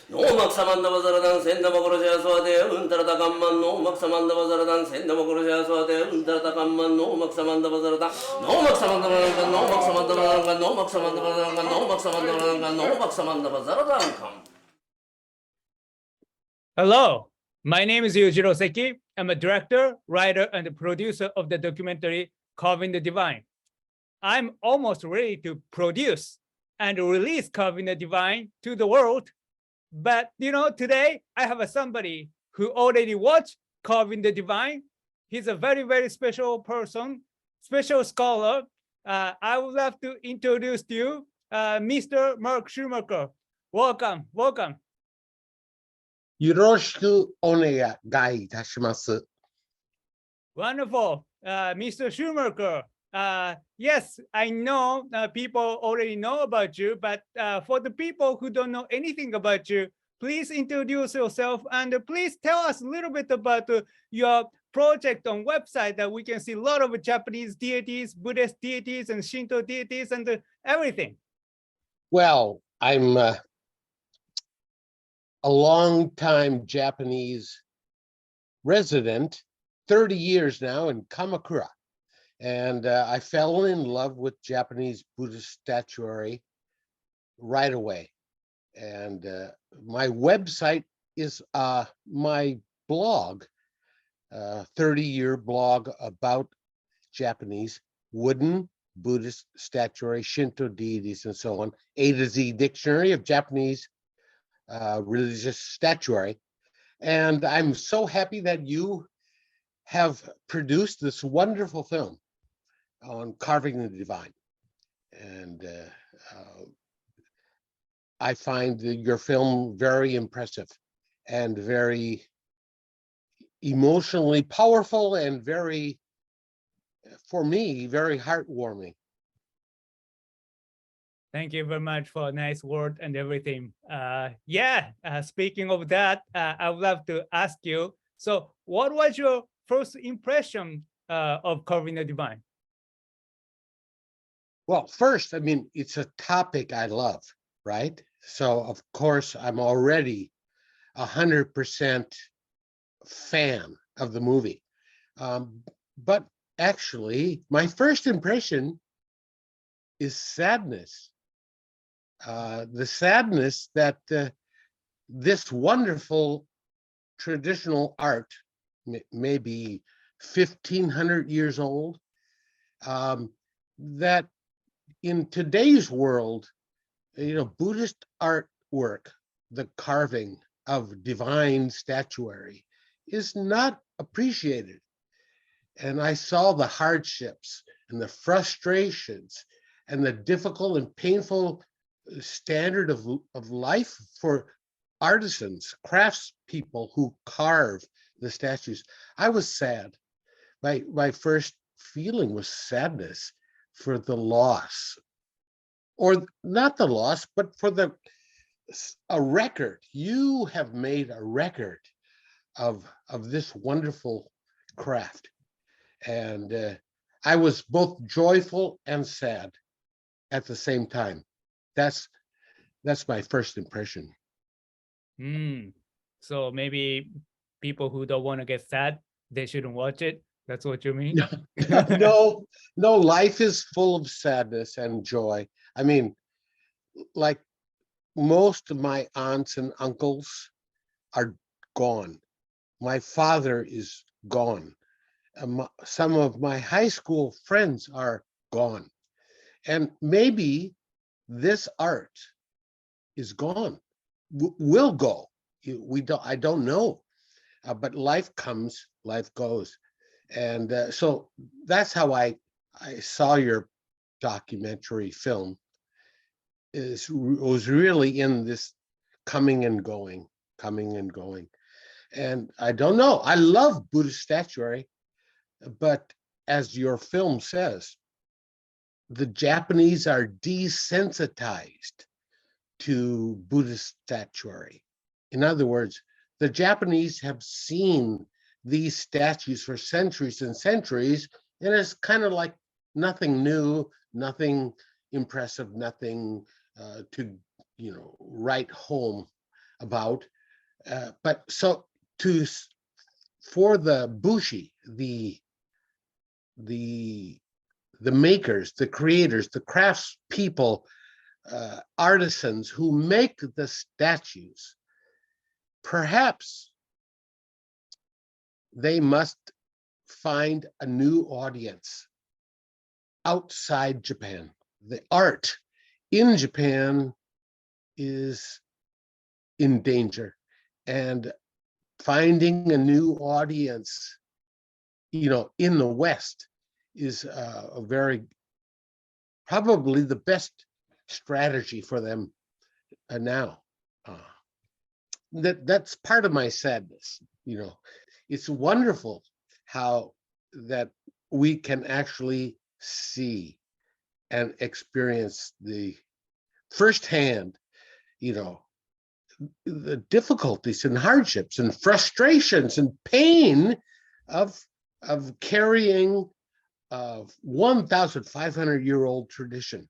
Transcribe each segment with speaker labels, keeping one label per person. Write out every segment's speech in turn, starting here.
Speaker 1: 노막 사만다 바자라당 센다 먹으러자 소아대 은따라다 감만 노막 사만다 바자라당 센다 먹으러자 소아대 은따라다 감만 노막 사만다 바자라당 노막 사만다 바자라당 노막 사만다 바자라당 노막 사만다 바자라당 노막 사만다 바자라당 노막 사만다 바자라당 감.
Speaker 2: Hello, my name is Yujiro Seki. I'm a director, writer, and producer of the documentary Carving the Divine. I'm almost ready to produce and release Carving the Divine to the world. But today I have somebody who already watched Carving the Divine. He's a very, very special person, special scholar. I would love to introduce to you Mr. Mark Schumacher. Welcome, welcome.
Speaker 3: よろしくお願いいたします。
Speaker 2: Wonderful, Mr. Schumacher. Yes, I know people already know about you, but for the people who don't know anything about you, please introduce yourself and please tell us a little bit about your project on website that we can see a lot of Japanese deities, Buddhist deities, and Shinto deities, and everything.
Speaker 3: Well, I'm a long-time Japanese resident, 30 years now in Kamakura. And I fell in love with Japanese Buddhist statuary right away. And my website is my blog, 30-year blog about Japanese wooden Buddhist statuary, Shinto deities, and so on. A to Z dictionary of Japanese religious statuary. And I'm so happy that you have produced this wonderful film on Carving the Divine. And I find your film very impressive and very emotionally powerful and very, for me, very heartwarming.
Speaker 2: Thank you very much for a nice word and everything. Speaking of that, I would love to ask you, so what was your first impression of Carving the Divine?
Speaker 3: Well, first, I mean, it's a topic I love, right? So, of course, I'm already 100% fan of the movie. But actually, my first impression is sadness. The sadness that this wonderful traditional art, maybe 1,500 years old, that in today's world, Buddhist artwork, the carving of divine statuary, is not appreciated. And I saw the hardships and the frustrations and the difficult and painful standard of life for artisans, craftspeople who carve the statues. I was sad. My first feeling was sadness for the loss, or not the loss, but for a record. You have made a record of this wonderful craft. And I was both joyful and sad at the same time. That's my first impression.
Speaker 2: So maybe people who don't want to get sad, they shouldn't watch it. That's what you mean?
Speaker 3: No, life is full of sadness and joy. I mean, like most of my aunts and uncles are gone. My father is gone. Some of my high school friends are gone. And maybe this art is gone, will go. I don't know, but life comes, life goes. And so that's how I saw your documentary film. Was really in this coming and going. And I don't know, I love Buddhist statuary, but as your film says, the Japanese are desensitized to Buddhist statuary. In other words, the Japanese have seen these statues for centuries and centuries, and it's kind of like nothing new, nothing impressive, nothing to write home about. But so for the busshi, the makers, the creators, the craftspeople, artisans who make the statues, perhaps they must find a new audience outside Japan. The art in Japan is in danger, and finding a new audience, in the West is a very, probably the best strategy for them now. That's part of my sadness. It's wonderful how that we can actually see and experience the firsthand, the difficulties and hardships and frustrations and pain of carrying a 1,500-year-old tradition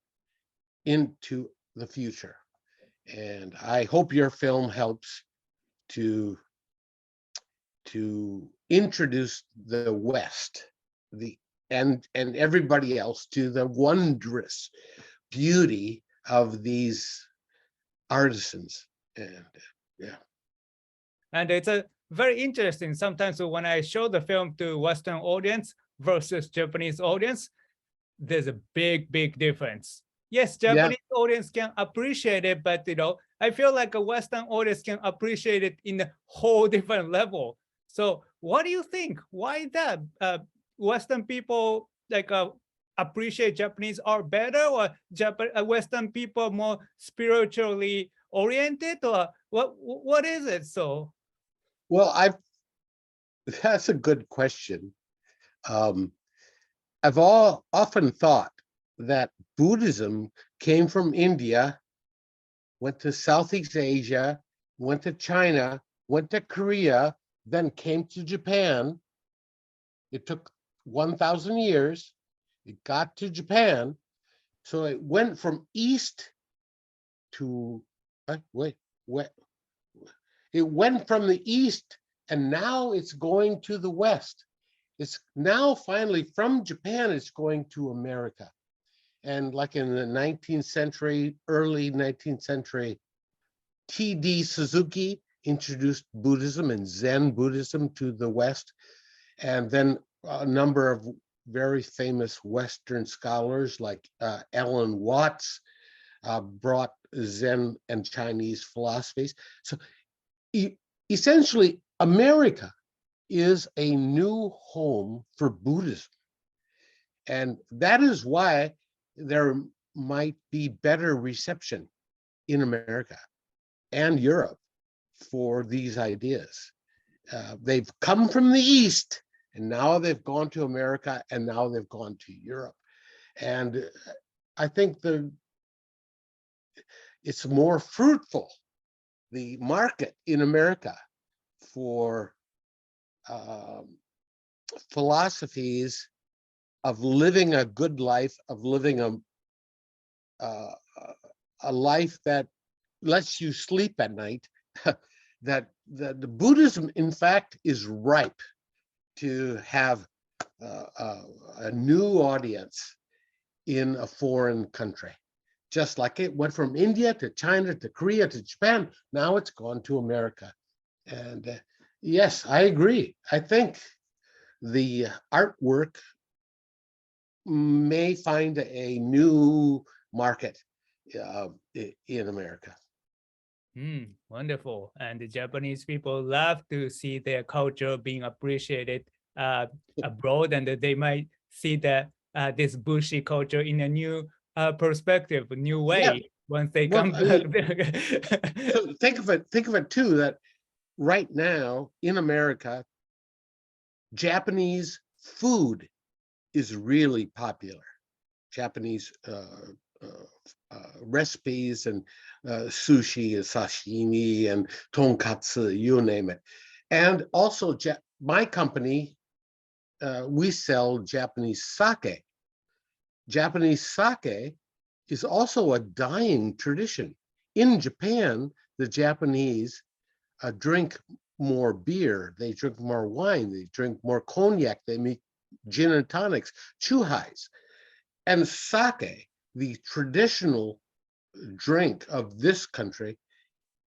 Speaker 3: into the future. And I hope your film helps to introduce the West, and everybody else to the wondrous beauty of these artisans. And yeah.
Speaker 2: And it's a very interesting. Sometimes when I show the film to Western audience versus Japanese audience, there's a big difference. Yes, Japanese audience can appreciate it, but I feel like a Western audience can appreciate it in a whole different level. So what do you think? Why that? Western people appreciate Japanese art better, or Western people more spiritually oriented, or what is it? So
Speaker 3: well, that's a good question. I've often thought that Buddhism came from India, went to Southeast Asia, went to China, went to Korea, then came to Japan. It took 1,000 years. It got to Japan. So it went from east to, it went from the east, and now it's going to the west. It's now finally from Japan, it's going to America. And like in the 19th century, early 19th century, T.D. Suzuki introduced Buddhism and Zen Buddhism to the West. And then a number of very famous Western scholars like Alan Watts brought Zen and Chinese philosophies. So essentially, America is a new home for Buddhism. And that is why there might be better reception in America and Europe for these ideas. They've come from the East, and now they've gone to America, and now they've gone to Europe. And I think it's more fruitful, the market in America for philosophies of living a good life, of living a life that lets you sleep at night, that the Buddhism, in fact, is ripe to have a new audience in a foreign country. Just like it went from India to China to Korea to Japan, now it's gone to America. And yes, I agree. I think the artwork may find a new market in America.
Speaker 2: Wonderful. And the Japanese people love to see their culture being appreciated abroad, and they might see this bushy culture in a new perspective, a new way once they come back.
Speaker 3: So think of it too, that right now in America, Japanese food is really popular. Japanese recipes and sushi and sashimi and tonkatsu, you name it. And also my company, we sell Japanese sake. Japanese sake is also a dying tradition in Japan, the Japanese drink more beer, they drink more wine, they drink more cognac, they make gin and tonics, chuhais. And sake, the traditional drink of this country,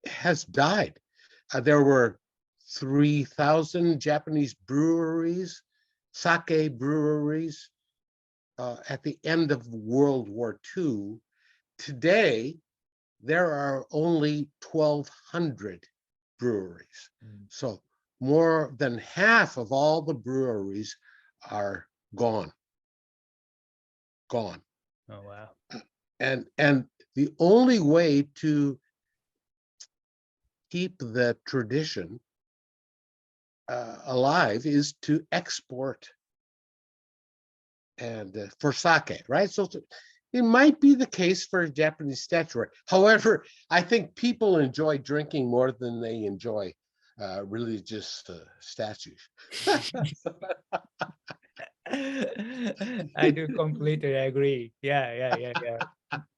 Speaker 3: has died. There were 3,000 Japanese breweries, sake breweries, at the end of World War II. Today, there are only 1,200 breweries. So more than half of all the breweries are gone. Gone.
Speaker 2: Oh, wow.
Speaker 3: And the only way to keep the tradition alive is to export and for sake, right? So it might be the case for Japanese statuary. However, I think people enjoy drinking more than they enjoy religious statues.
Speaker 2: I do completely agree. Yeah.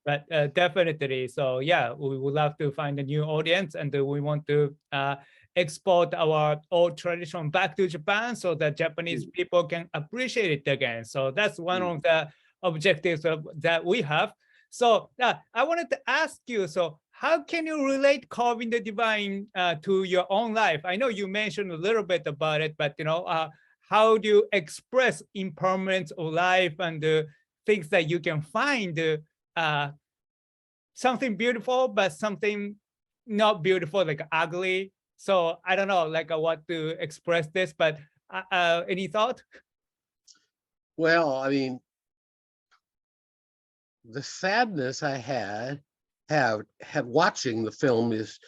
Speaker 2: But definitely, so yeah, we would love to find a new audience, and we want to export our old tradition back to Japan so that Japanese people can appreciate it again. So that's one of the objectives that we have. So I wanted to ask you, so how can you relate carving the divine to your own life? I know you mentioned a little bit about it, but how do you express impermanence of life and the things that you can find something beautiful, but something not beautiful, like ugly? So I don't know, like what to express this, but any thought?
Speaker 3: Well, I mean, the sadness I had watching the film is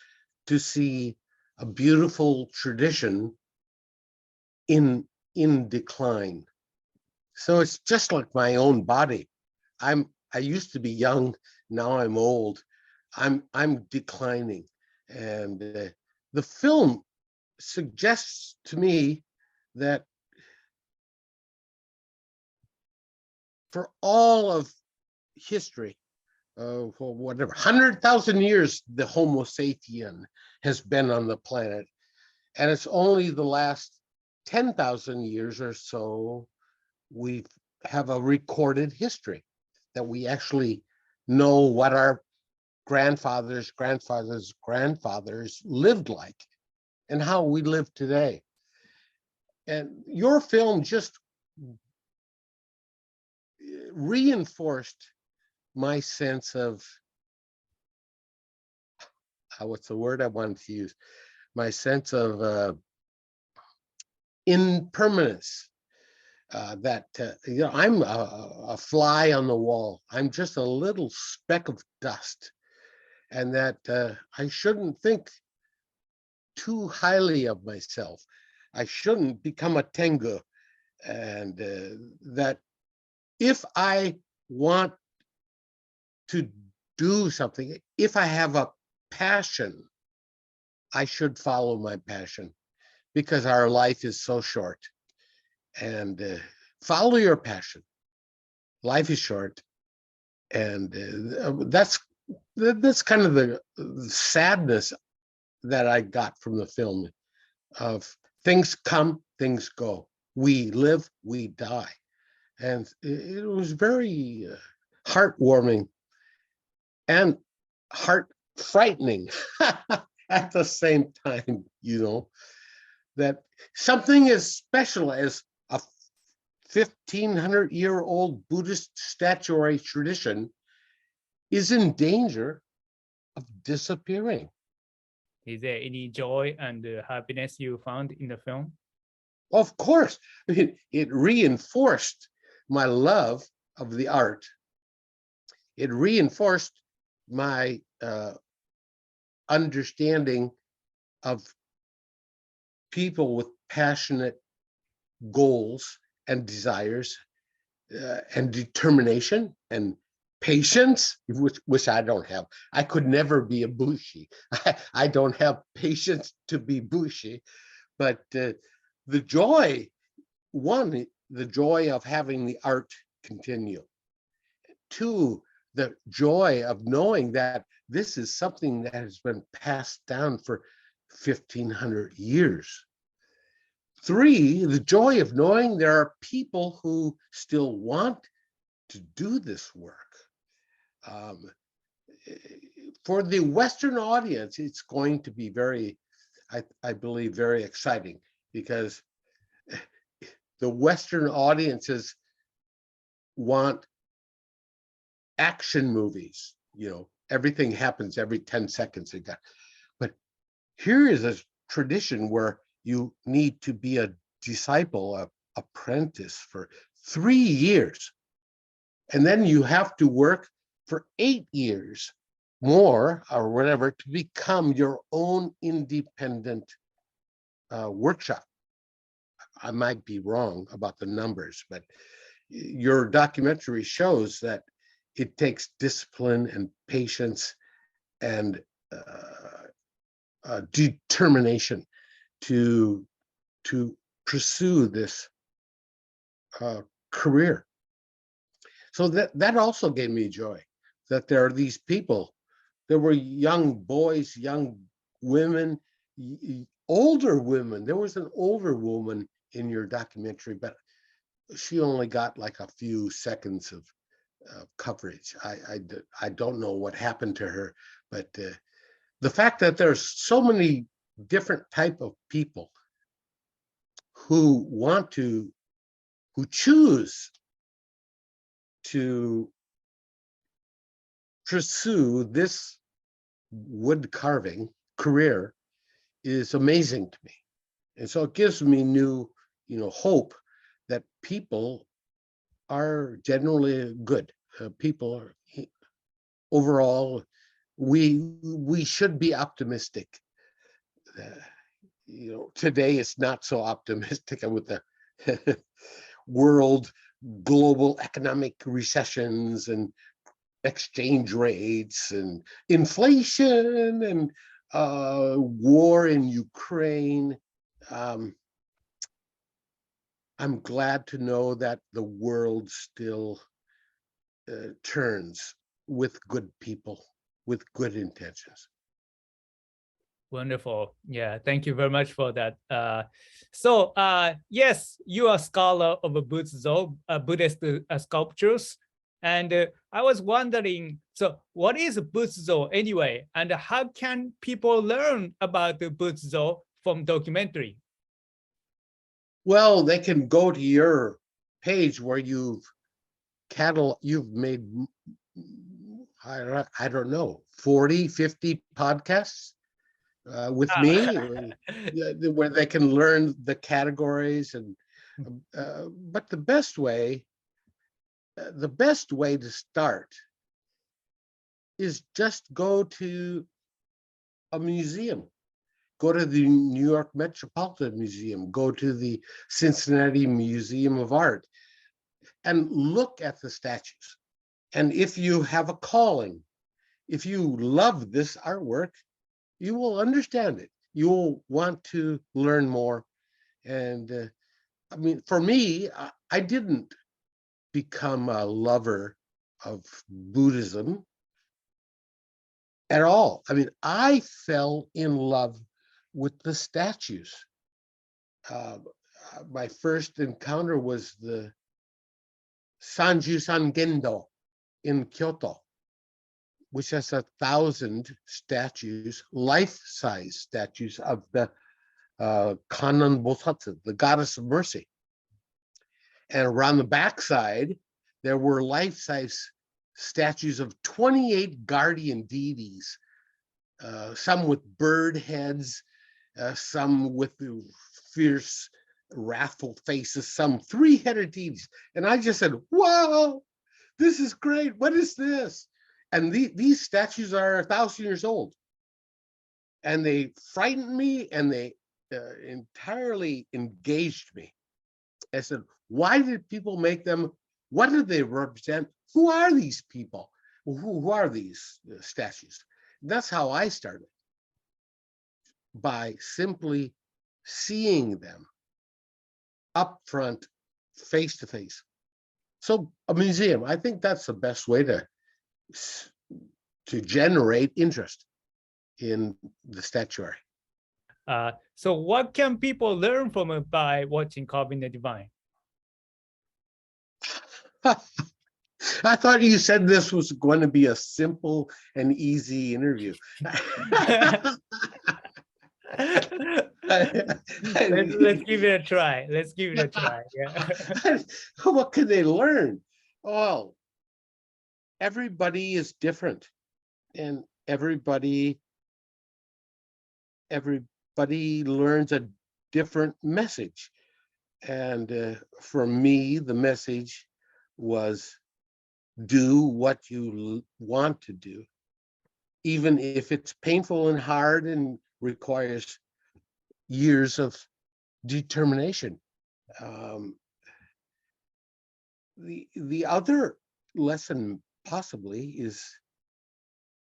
Speaker 3: to see a beautiful tradition in decline. So it's just like my own body. I used to be young, now I'm old. I'm declining, and the film suggests to me that for all of history, for whatever 100,000 years, the Homo sapien has been on the planet, and it's only the last 10,000 years or so we have a recorded history that we actually know what our grandfathers lived like and how we live today. And your film just reinforced my sense of what's the word I wanted to use? My sense of impermanence. That I'm a fly on the wall. I'm just a little speck of dust, and that I shouldn't think too highly of myself. I shouldn't become a tengu, and that if I want to do something, if I have a passion, I should follow my passion, because our life is so short. And follow your passion. Life is short, and that's kind of the sadness that I got from the film. Of things come, things go. We live, we die, and it was very heartwarming and heart frightening at the same time. That something as special as a 1,500-year-old Buddhist statuary tradition is in danger of disappearing.
Speaker 2: Is there any joy and happiness you found in the film?
Speaker 3: Of course, it reinforced my love of the art. It reinforced my understanding of people with passionate goals and desires and determination and patience, which I don't have. I could never be a busshi. I don't have patience to be busshi, but the joy, one, the joy of having the art continue. Two, the joy of knowing that this is something that has been passed down for 1,500 years. 3, the joy of knowing there are people who still want to do this work. For the Western audience, it's going to be very, I believe, very exciting, because the Western audiences want action movies. Everything happens every 10 seconds. But here is a tradition where you need to be a disciple, an apprentice for 3 years. And then you have to work for 8 years more or whatever to become your own independent workshop. I might be wrong about the numbers, but your documentary shows that it takes discipline and patience and determination to pursue this career. So that also gave me joy, that there are these people. There were young boys, young women, older women. There was an older woman in your documentary, but she only got like a few seconds of coverage. I don't know what happened to her, but the fact that there's so many different type of people who choose to pursue this wood carving career is amazing to me. And so it gives me new, hope that people are generally good. People are overall, we should be optimistic. Today it's not so optimistic with the world global economic recessions and exchange rates and inflation and war in Ukraine. I'm glad to know that the world still turns with good people, with good intentions.
Speaker 2: Wonderful. Yeah, thank you very much for that. Yes, you are a scholar of Buddhist sculptures. And I was wondering, so what is Butsuzo anyway? And how can people learn about the Butsuzo from documentary?
Speaker 3: Well, they can go to your page where you've made, I don't know, 40, 50 podcasts with me, where they can learn the categories. And but the best way to start is just go to a museum. Go to the New York Metropolitan Museum, go to the Cincinnati Museum of Art, and look at the statues. And if you have a calling, if you love this artwork, you will understand it. You will want to learn more. And I mean, for me, I didn't become a lover of Buddhism at all. I mean, I fell in love with the statues. My first encounter was the Sanjusan Gendo in Kyoto, which has 1,000 statues, life-size statues of the Kannon Bosatsu, the goddess of mercy. And around the backside, there were life-size statues of 28 guardian deities, some with bird heads, some with fierce, wrathful faces, some 3-headed deities. And I just said, wow, this is great. What is this? And these statues are 1,000 years old. And they frightened me, and they entirely engaged me. I said, why did people make them? What do they represent? Who are these people? Who are these statues? And that's how I started, by simply seeing them up front, face to face. So a museum, I think that's the best way to to generate interest in the statuary.
Speaker 2: So what can people learn from it by watching Carving the Divine?
Speaker 3: I thought you said this was going to be a simple and easy interview.
Speaker 2: Let's give it a try. Let's give it a try. Yeah.
Speaker 3: What can they learn? Well, everybody is different, and everybody learns a different message. And for me, the message was do what you want to do, even if it's painful and hard and requires years of determination. The other lesson possibly is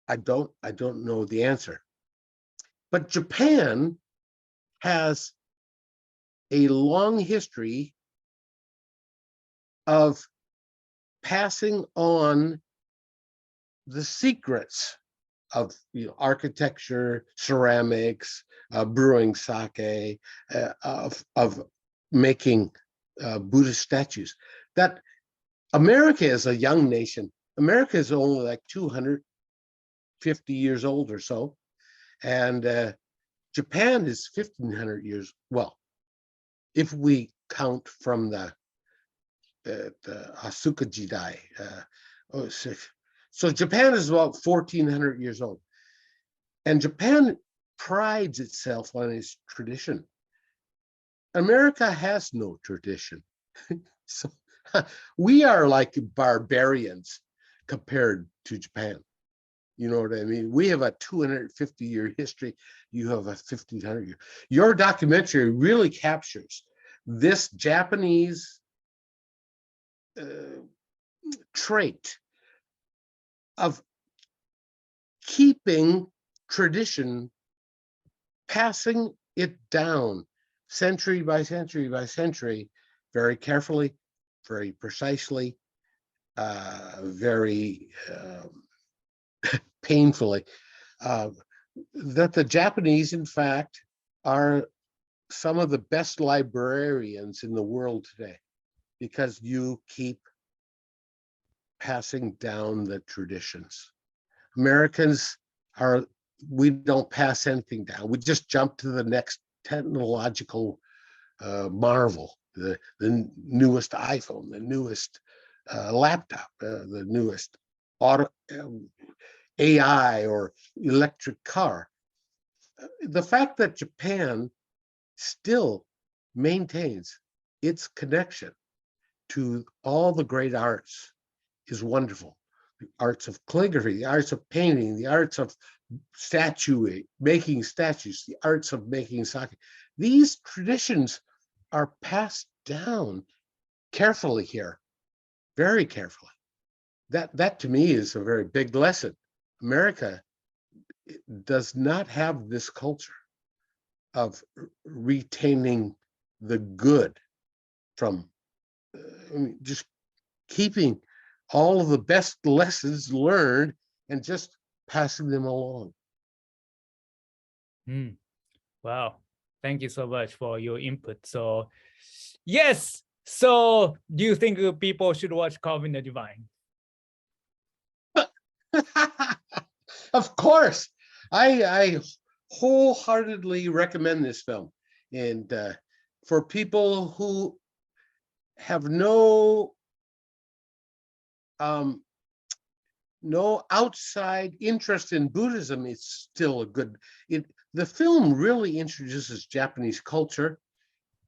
Speaker 3: I don't know the answer, but Japan has a long history of passing on the secrets of architecture, ceramics, brewing sake, of making Buddhist statues. That America is a young nation. America is only like 250 years old or so, and Japan is 1,500 years. Well, if we count from the Asuka Jidai. So Japan is about 1,400 years old. And Japan prides itself on its tradition. America has no tradition. So we are like barbarians compared to Japan. You know what I mean? We have a 250-year history. You have a 1,500-year. Your documentary really captures this Japanese trait of keeping tradition, passing it down century by century by century, very carefully, very precisely, very painfully. That the Japanese, in fact, are some of the best librarians in the world today, because you keep passing down the traditions. Americans we don't pass anything down. We just jump to the next technological marvel, the newest iPhone, the newest laptop, the newest AI or electric car. The fact that Japan still maintains its connection to all the great arts is wonderful. The arts of calligraphy, the arts of painting, the arts of making statues, the arts of making sake. These traditions are passed down carefully here, very carefully. That to me is a very big lesson. America does not have this culture of retaining the good from just keeping all of the best lessons learned and just passing them along.
Speaker 2: Wow. Thank you so much for your input. So, yes. So, do you think people should watch Carving the Divine?
Speaker 3: Of course. I wholeheartedly recommend this film. And for people who have no outside interest in Buddhism, it's still a good. The film really introduces Japanese culture,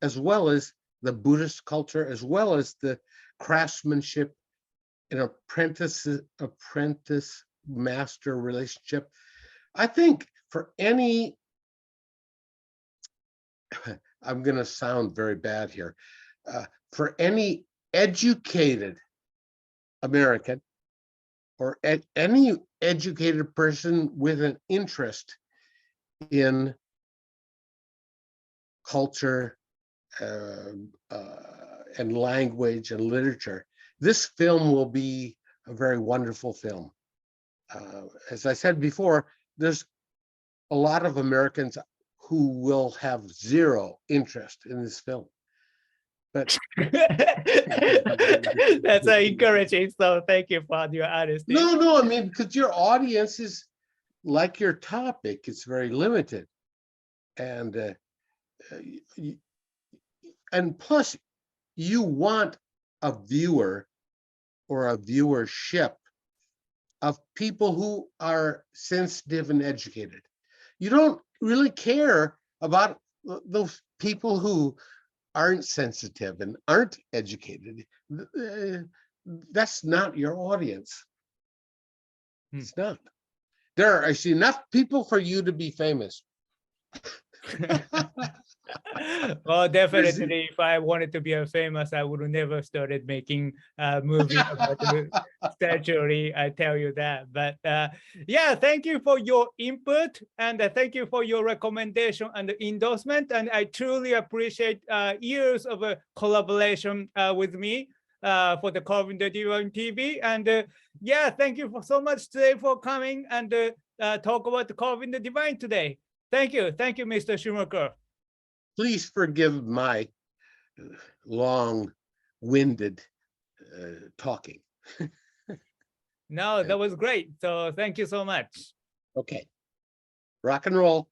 Speaker 3: as well as the Buddhist culture, as well as the craftsmanship and apprentice-master relationship. I think for any, I'm going to sound very bad here, for any educated American or any educated person with an interest in culture and language and literature, this film will be a very wonderful film. as I said before, there's a lot of Americans who will have zero interest in this film. But
Speaker 2: That's encouraging. So thank you for your honesty.
Speaker 3: no, I mean, because your audience is like your topic, it's very limited. And and plus, you want a viewer or a viewership of people who are sensitive and educated. You don't really care about those people who aren't sensitive and aren't educated. That's not your audience. It's not. There are actually enough people for you to be famous.
Speaker 2: Well, definitely, if I wanted to be a famous, I would have never started making movies about the statuary. I tell you that. But yeah, thank you for your input, and thank you for your recommendation and the endorsement. And I truly appreciate years of collaboration with me for the Carving the Divine TV. And yeah, thank you so much today for coming and talk about the Carving the Divine today. Thank you, Mr. Schumacher.
Speaker 3: Please forgive my long-winded talking.
Speaker 2: No, that was great. So thank you so much.
Speaker 3: Okay, rock and roll.